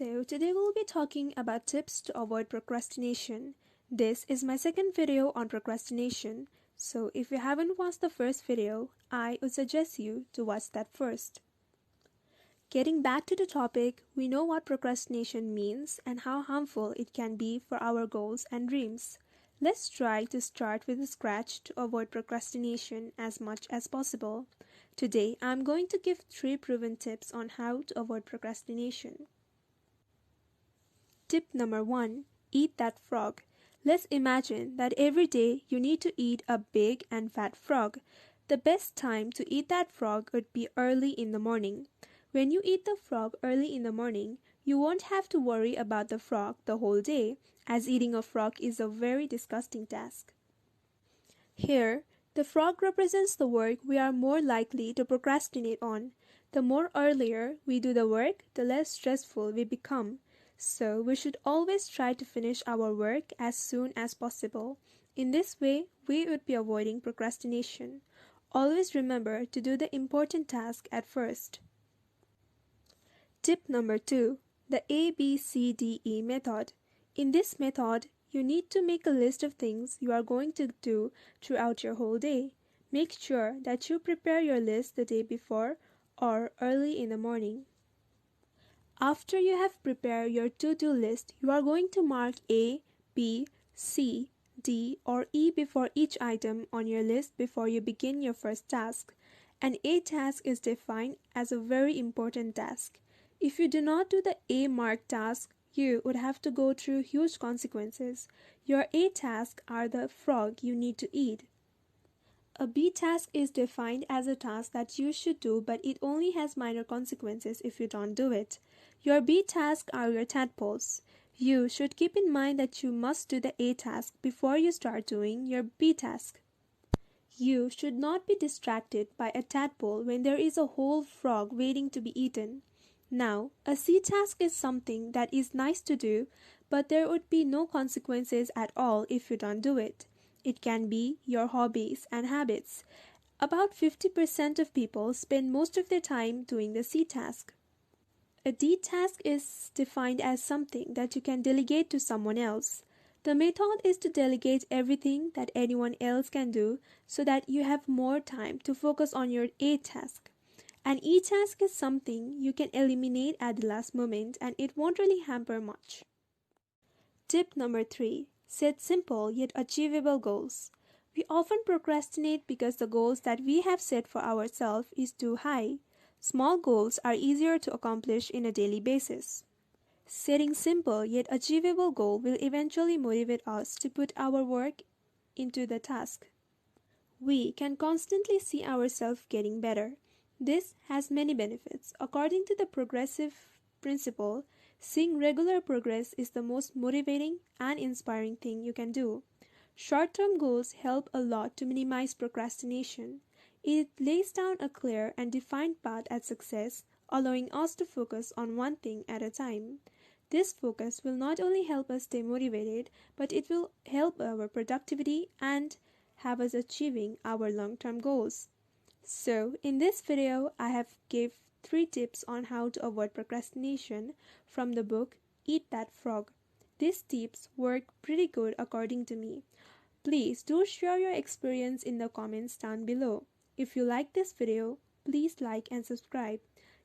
So today we'll be talking about tips to avoid procrastination. This is my second video on procrastination, so if you haven't watched the first video, I would suggest you to watch that first. Getting back to the topic, we know what procrastination means and how harmful it can be for our goals and dreams. Let's try to start with a scratch to avoid procrastination as much as possible. Today, I'm going to give 3 proven tips on how to avoid procrastination. Tip number 1. Eat that frog. Let's imagine that every day you need to eat a big and fat frog. The best time to eat that frog would be early in the morning. When you eat the frog early in the morning, you won't have to worry about the frog the whole day, as eating a frog is a very disgusting task. Here, the frog represents the work we are more likely to procrastinate on. The more earlier we do the work, the less stressful we become. So we should always try to finish our work as soon as possible. In this way, we would be avoiding procrastination. Always remember to do the important task at first. Tip number 2. The ABCDE method. In this method, you need to make a list of things you are going to do throughout your whole day. Make sure that you prepare your list the day before or early in the morning. After you have prepared your to-do list, you are going to mark A, B, C, D, or E before each item on your list before you begin your first task. An A task is defined as a very important task. If you do not do the A marked task, you would have to go through huge consequences. Your A tasks are the frog you need to eat. A B task is defined as a task that you should do, but it only has minor consequences if you don't do it. Your B tasks are your tadpoles. You should keep in mind that you must do the A task before you start doing your B task. You should not be distracted by a tadpole when there is a whole frog waiting to be eaten. Now, a C task is something that is nice to do, but there would be no consequences at all if you don't do it. It can be your hobbies and habits. About 50% of people spend most of their time doing the C task. A D task is defined as something that you can delegate to someone else. The method is to delegate everything that anyone else can do so that you have more time to focus on your A task. An E task is something you can eliminate at the last moment and it won't really hamper much. Tip number 3. Set simple yet achievable goals. We often procrastinate because the goals that we have set for ourselves is too high. Small goals are easier to accomplish in a daily basis. Setting simple yet achievable goals will eventually motivate us to put our work into the task. We can constantly see ourselves getting better. This has many benefits. According to the progressive principle, seeing regular progress is the most motivating and inspiring thing you can do. Short-term goals help a lot to minimize procrastination. It lays down a clear and defined path at success, allowing us to focus on one thing at a time. This focus will not only help us stay motivated, but it will help our productivity and have us achieving our long-term goals. So, in this video, I have gave 3 tips on how to avoid procrastination from the book Eat That Frog. These tips work pretty good according to me. Please do share your experience in the comments down below. If you like this video, please like and subscribe.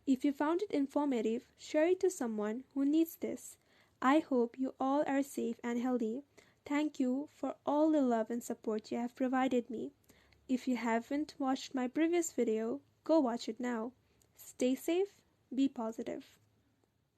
If you found it informative, share it to someone who needs this. I hope you all are safe and healthy. Thank you for all the love and support you have provided me. If you haven't watched my previous video, go watch it now. Stay safe, be positive.